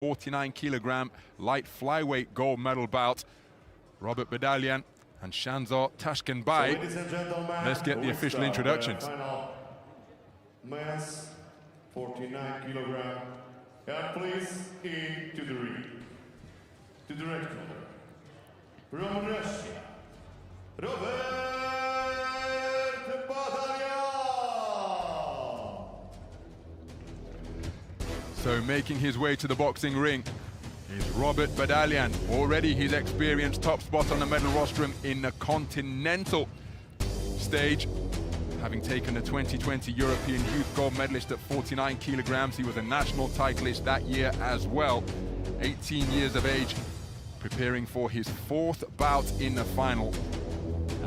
49-kilogram light flyweight gold medal bout. Robert Badalian and Sanzhar Tashkenbay. Let's get the official introductions. Men's 49 kilogram. And please into the ring. To the red corner. From Russia, Robert Badalian. So making his way to the boxing ring is Robert Badalian. Already his experienced top spot on the medal rostrum in the continental stage. Having taken the 2020 European Youth Gold Medalist at 49 kilograms, he was a national titleist that year as well. 18 years of age, preparing for his fourth bout in the final.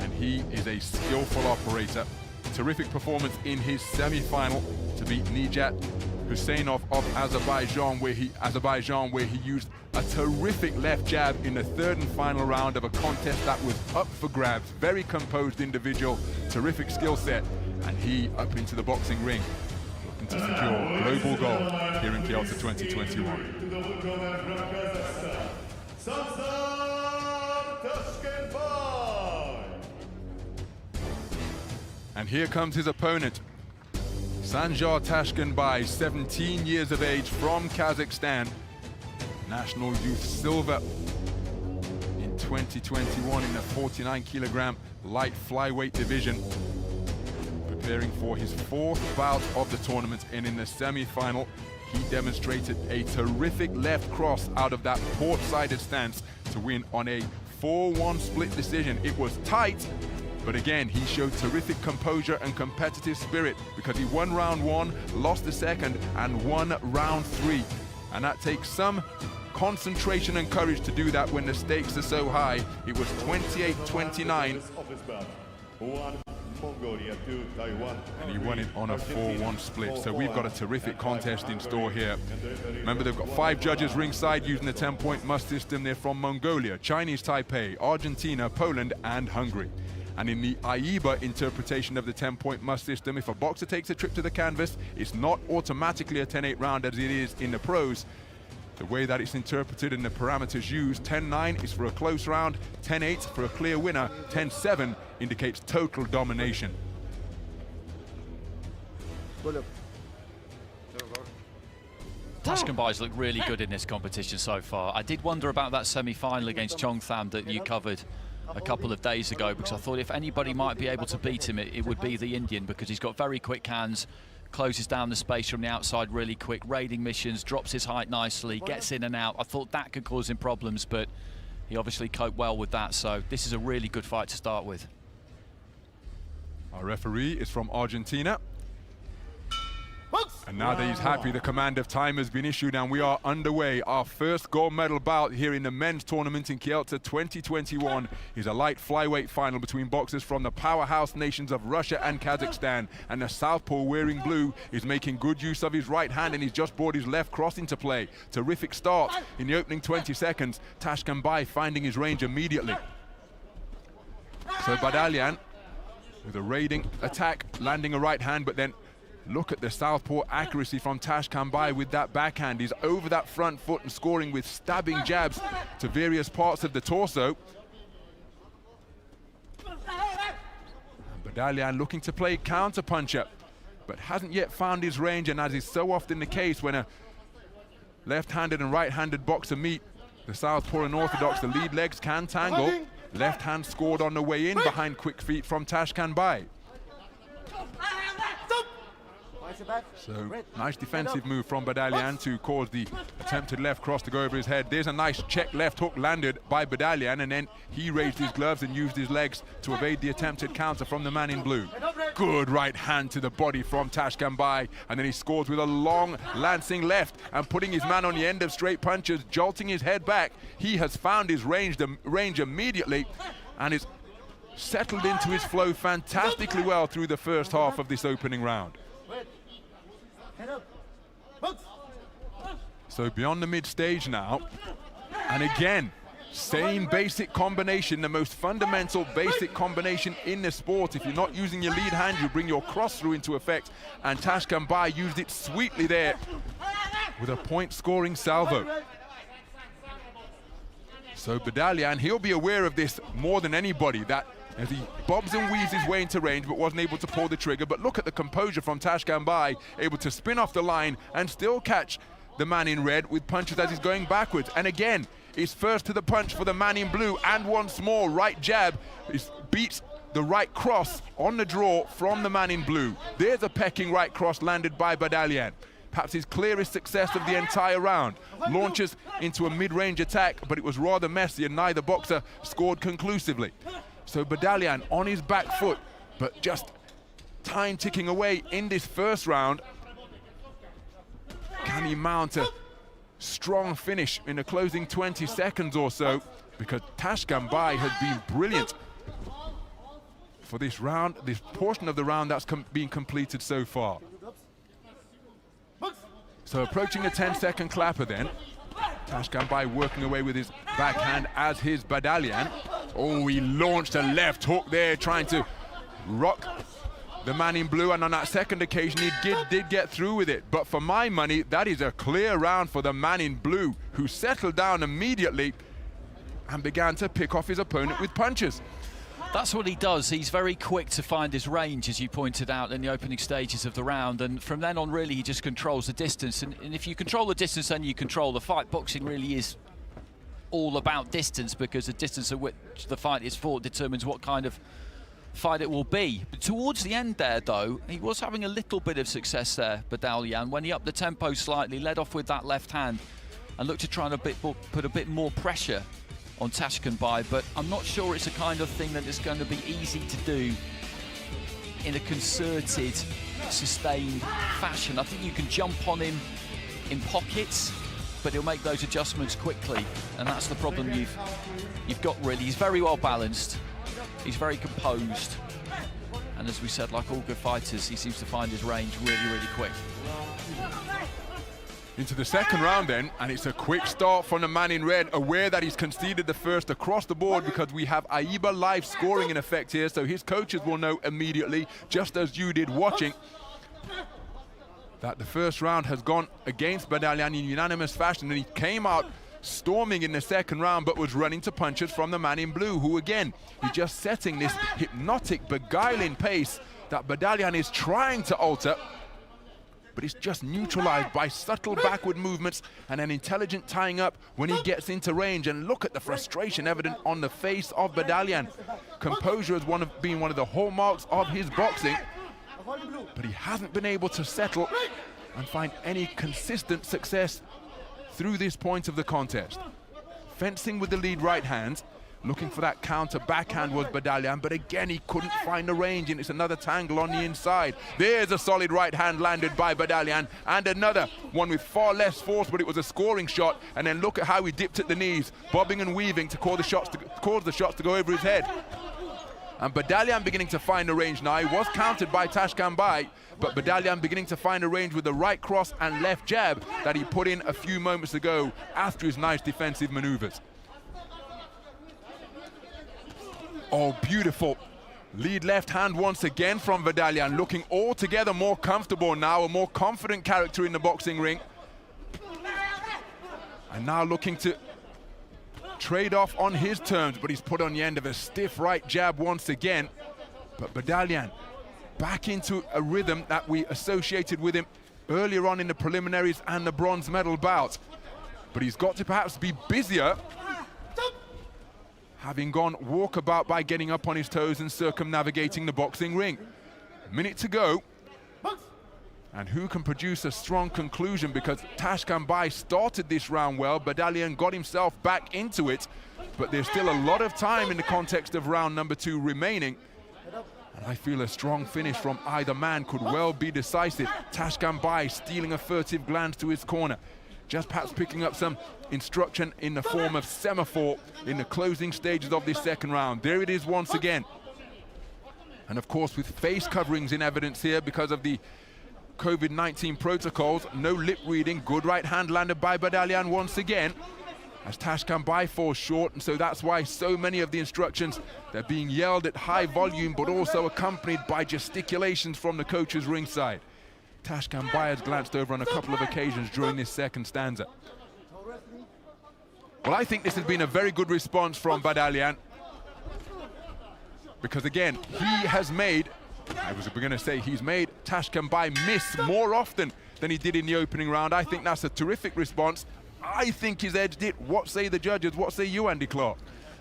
And he is a skillful operator. Terrific performance in his semi-final to beat Nijat Husseinov of Azerbaijan, where he used a terrific left jab in the third and final round of a contest that was up for grabs. Very composed individual, terrific skill set, and he up into the boxing ring, looking to secure global gold here in Kielce 2021. Sanzhar Tashkenbay. And here comes his opponent, Sanzhar Tashkenbay, 17 years of age, from Kazakhstan. National Youth Silver in 2021 in the 49-kilogram light flyweight division. Preparing for his fourth bout of the tournament, and in the semi-final, he demonstrated a terrific left cross out of that port-sided stance to win on a 4-1 split decision. It was tight, but again, he showed terrific composure and competitive spirit because he won round one, lost the second, and won round three. And that takes some concentration and courage to do that when the stakes are so high. It was 28-29. And he won it on a 4-1 split. So we've got a terrific contest in store here. Remember, they've got 5 judges ringside using the 10-point must system. They're from Mongolia, Chinese Taipei, Argentina, Poland, and Hungary. And in the AIBA interpretation of the 10-point must system, if a boxer takes a trip to the canvas, it's not automatically a 10-8 round as it is in the pros. The way that it's interpreted and the parameters used, 10-9 is for a close round, 10-8 for a clear winner, 10-7 indicates total domination. Tashkenbay's looked really good in this competition so far. I did wonder about that semi-final against Chongtham that you covered a couple of days ago, because I thought if anybody might be able to beat him, it would be the Indian, because he's got very quick hands, closes down the space from the outside really quick, raiding missions, drops his height nicely, gets in and out. I thought that could cause him problems, but he obviously coped well with that, so this is a really good fight to start with. Our referee is from Argentina. And now that he's happy, the command of time has been issued and we are underway. Our first gold medal bout here in the men's tournament in Kielce 2021 is a light flyweight final between boxers from the powerhouse nations of Russia and Kazakhstan. And the southpaw wearing blue is making good use of his right hand, and he's just brought his left cross into play. Terrific start in the opening 20 seconds. Tashkenbay finding his range immediately. So Badalian with a raiding attack, landing a right hand, but then look at the southpaw accuracy from Tashkenbay with that backhand. He's over that front foot and scoring with stabbing jabs to various parts of the torso. And Badalian looking to play counter-puncher, but hasn't yet found his range, and as is so often the case when a left-handed and right-handed boxer meet, the southpaw and orthodox, the lead legs can tangle. Left hand scored on the way in behind quick feet from Tashkenbay. So nice defensive move from Badalian to cause the attempted left cross to go over his head. There's a nice check left hook landed by Badalian, and then he raised his gloves and used his legs to evade the attempted counter from the man in blue. Good right hand to the body from Tashkenbay, and then he scores with a long lancing left and putting his man on the end of straight punches, jolting his head back. He has found his range immediately and is settled into his flow fantastically well through the first half of this opening round. So beyond the mid-stage now, and again, same basic combination, the most fundamental basic combination in the sport. If you're not using your lead hand, you bring your cross through into effect, and Tashkenbay used it sweetly there with a point-scoring salvo. So Badalian, he'll be aware of this more than anybody, that as he bobs and weaves his way into range but wasn't able to pull the trigger. But look at the composure from Tashkenbay, able to spin off the line and still catch the man in red with punches as he's going backwards. And again, he's first to the punch for the man in blue, and once more, right jab beats the right cross on the draw from the man in blue. There's a pecking right cross landed by Badalian. Perhaps his clearest success of the entire round. Launches into a mid-range attack, but it was rather messy and neither boxer scored conclusively. So Badalian on his back foot, but just time ticking away in this first round. Can he mount a strong finish in the closing 20 seconds or so? Because Tashkenbay has been brilliant for this round, this portion of the round that's been completed so far. So approaching a 10-second clapper then. Tashkenbay working away with his backhand as his Badalian. Oh, he launched a left hook there, trying to rock the man in blue, and on that second occasion he did get through with it. But for my money, that is a clear round for the man in blue, who settled down immediately and began to pick off his opponent with punches. That's what he does. He's very quick to find his range, as you pointed out in the opening stages of the round, and from then on really he just controls the distance, and if you control the distance then you control the fight. Boxing really is all about distance, because the distance at which the fight is fought determines what kind of fight it will be. But towards the end there though, he was having a little bit of success there, Badalian, when he upped the tempo slightly, led off with that left hand and looked to try and put a bit more pressure on Tashkenbay, but I'm not sure it's a kind of thing that is going to be easy to do in a concerted, sustained fashion. I think you can jump on him in pockets, but he'll make those adjustments quickly, and that's the problem you've got really. He's very well balanced, he's very composed, and as we said, like all good fighters, he seems to find his range really, really quick. Into the second round then, and it's a quick start from the man in red, aware that he's conceded the first across the board, because we have AIBA live scoring in effect here, so his coaches will know immediately, just as you did watching, that the first round has gone against Badalian in unanimous fashion, and he came out storming in the second round, but was running to punches from the man in blue, who again, he's just setting this hypnotic, beguiling pace that Badalian is trying to alter, but it's just neutralized by subtle backward movements and an intelligent tying up when he gets into range. And look at the frustration evident on the face of Badalian. Composure has been one of the hallmarks of his boxing, but he hasn't been able to settle and find any consistent success through this point of the contest. Fencing with the lead right hand, looking for that counter backhand was Badalian, but again he couldn't find the range, and it's another tangle on the inside. There's a solid right hand landed by Badalian, and another one with far less force, but it was a scoring shot. And then look at how he dipped at the knees, bobbing and weaving to cause the shots to go over his head. And Badalian beginning to find the range now. He was countered by Tashkenbay, but Badalian beginning to find a range with the right cross and left jab that he put in a few moments ago after his nice defensive maneuvers. Oh, beautiful. Lead left hand once again from Badalian, looking altogether more comfortable now, a more confident character in the boxing ring. And now looking to trade off on his terms, but he's put on the end of a stiff right jab once again. But Badalian back into a rhythm that we associated with him earlier on in the preliminaries and the bronze medal bout. But he's got to perhaps be busier, having gone walkabout by getting up on his toes and circumnavigating the boxing ring. A minute to go. And who can produce a strong conclusion, because Tashkenbay started this round well. Badalian got himself back into it, but there's still a lot of time in the context of round number 2 remaining. And I feel a strong finish from either man could well be decisive. Tashkenbay stealing a furtive glance to his corner, just perhaps picking up some instruction in the form of semaphore in the closing stages of this second round. There it is once again. And of course, with face coverings in evidence here because of the COVID-19 protocols, no lip reading. Good right hand landed by Badalian once again, as Tashkenbay falls short, and so that's why so many of the instructions, they're being yelled at high volume, but also accompanied by gesticulations from the coaches ringside. Tashkenbay has glanced over on a couple of occasions during this second stanza. Well, I think this has been a very good response from Badalian, because again, he has made, I was going to say he's made Tashkenbay miss more often than he did in the opening round. I think that's a terrific response. I think he's edged it. What say the judges? What say you, Andy Clark?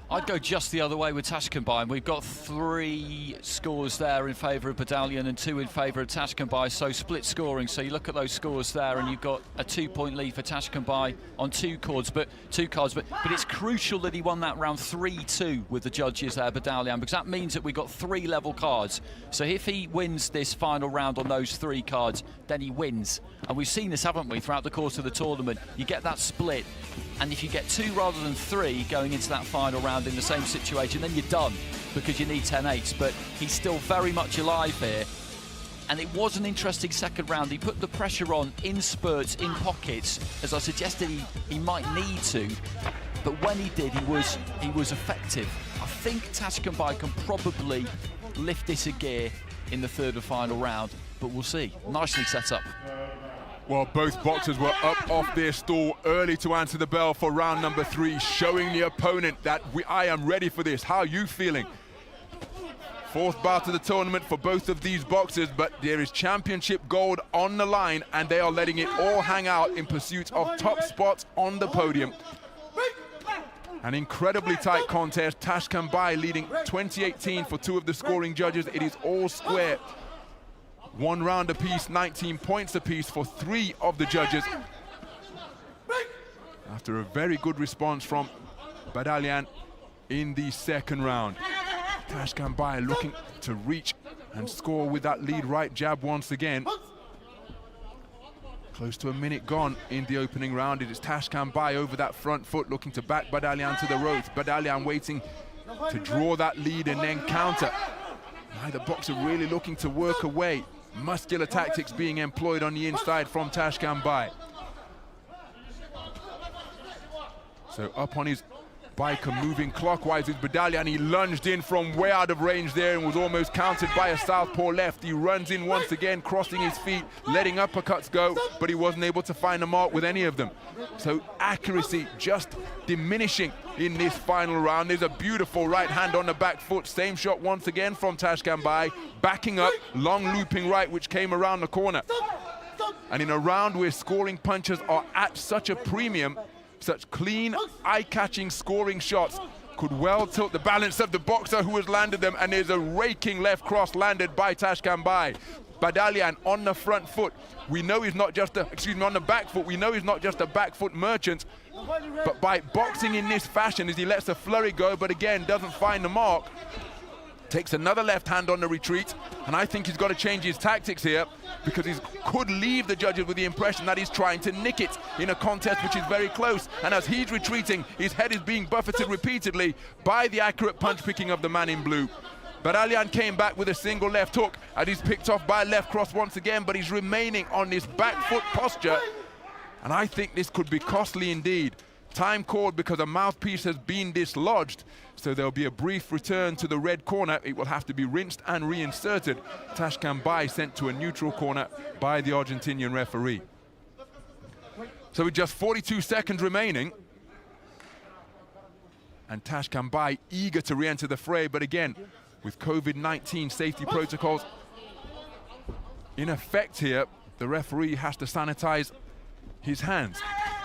I'd go just the other way with Tashkenbay. We've got 3 scores there in favour of Badalian and 2 in favour of Tashkenbay, so split scoring. So you look at those scores there and you've got a 2-point lead for Tashkenbay on 2 cards, but it's crucial that he won that round 3-2 with the judges there, Badalian, because that means that we've got 3 level cards. So if he wins this final round on those 3 cards, then he wins. And we've seen this, haven't we, throughout the course of the tournament. You get that split, and if you get 2 rather than 3 going into that final round in the same situation, then you're done, because you need 10-8s. But he's still very much alive here, and it was an interesting second round. He put the pressure on in spurts, in pockets, as I suggested he might need to, but when he did, he was effective. I think Tashkenbay can probably lift this a gear in the third and final round, but we'll see. Nicely set up. Well, both boxers were up off their stool early to answer the bell for round number 3, showing the opponent that I am ready for this. How are you feeling? 4th bout of the tournament for both of these boxers, but there is championship gold on the line, and they are letting it all hang out in pursuit of top spots on the podium. An incredibly tight contest. Tashkenbay leading 20-18 for 2 of the scoring judges. It is all square. 1 round apiece, 19 points apiece for 3 of the judges. After a very good response from Badalian in the second round. Tashkenbay looking to reach and score with that lead right jab once again. Close to a minute gone in the opening round. It is Tashkenbay over that front foot, looking to back Badalian to the ropes. Badalian waiting to draw that lead and then counter. Neither boxer really looking to work away. Muscular tactics being employed on the inside from Tashkenbay. So up on his bike and moving clockwise with Badalian. He lunged in from way out of range there and was almost countered by a southpaw left. He runs in once again, crossing his feet, letting uppercuts go, but he wasn't able to find a mark with any of them. So accuracy just diminishing in this final round. There's a beautiful right hand on the back foot. Same shot once again from Tashkenbay. Backing up, long looping right, which came around the corner. And in a round where scoring punches are at such a premium, such clean, eye-catching scoring shots could well tilt the balance of the boxer who has landed them, and there's a raking left cross landed by Tashkenbay. Badalian on the front foot. We know he's not just on the back foot. We know he's not just a back foot merchant, but by boxing in this fashion, as he lets a flurry go, but again, doesn't find the mark, takes another left hand on the retreat, and I think he's got to change his tactics here, because he could leave the judges with the impression that he's trying to nick it in a contest which is very close. And as he's retreating, his head is being buffeted repeatedly by the accurate punch picking of the man in blue. Badalian came back with a single left hook, and he's picked off by a left cross once again, but he's remaining on this back foot posture, and I think this could be costly indeed. Time called because a mouthpiece has been dislodged, so there'll be a brief return to the red corner. It will have to be rinsed and reinserted. Tashkenbay sent to a neutral corner by the Argentinian referee. So with just 42 seconds remaining, and Tashkenbay eager to re-enter the fray, but again, with COVID-19 safety protocols in effect here, the referee has to sanitize his hands.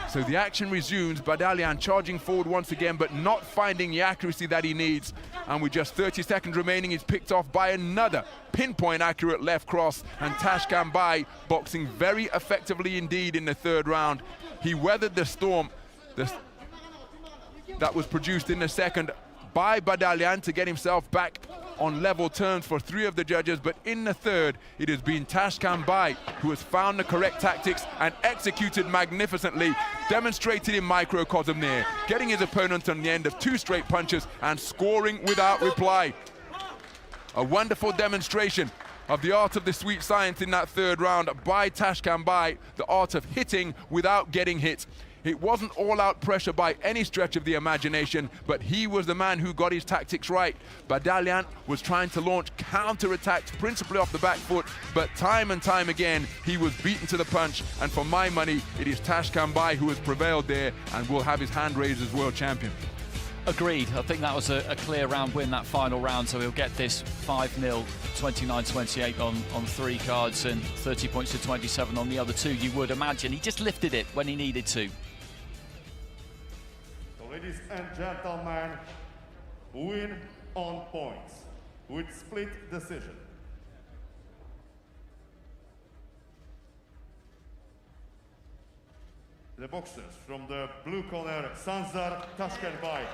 So the action resumes. Badalian charging forward once again, but not finding the accuracy that he needs. And with just 30 seconds remaining, he's picked off by another pinpoint accurate left cross. And Tashkenbay boxing very effectively indeed in the third round. He weathered the storm that was produced in the second by Badalian to get himself back on level terms for 3 of the judges, but in the third, it has been Tashkenbay who has found the correct tactics and executed magnificently, demonstrated in microcosm there, getting his opponent on the end of 2 straight punches and scoring without reply. A wonderful demonstration of the art of the sweet science in that third round by Tashkenbay, the art of hitting without getting hit. It wasn't all-out pressure by any stretch of the imagination, but he was the man who got his tactics right. Badalian was trying to launch counter-attacks, principally off the back foot, but time and time again, he was beaten to the punch, and for my money, it is Tashkenbay who has prevailed there and will have his hand raised as world champion. Agreed. I think that was a clear round win, that final round, so he'll get this 5-0, 29-28 on 3 cards and 30 points to 27 on the other 2, you would imagine. He just lifted it when he needed to. So ladies and gentlemen, win on points with split decision. The boxers from the blue corner, Sanzhar, Tashkenbay,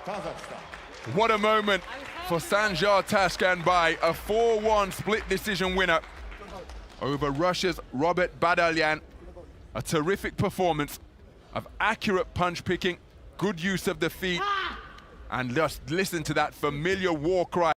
Kazakhstan. What a moment for Sanzhar Tashkenbay, a 4-1 split decision winner over Russia's Robert Badalian. A terrific performance of accurate punch picking, good use of the feet, and just listen to that familiar war cry.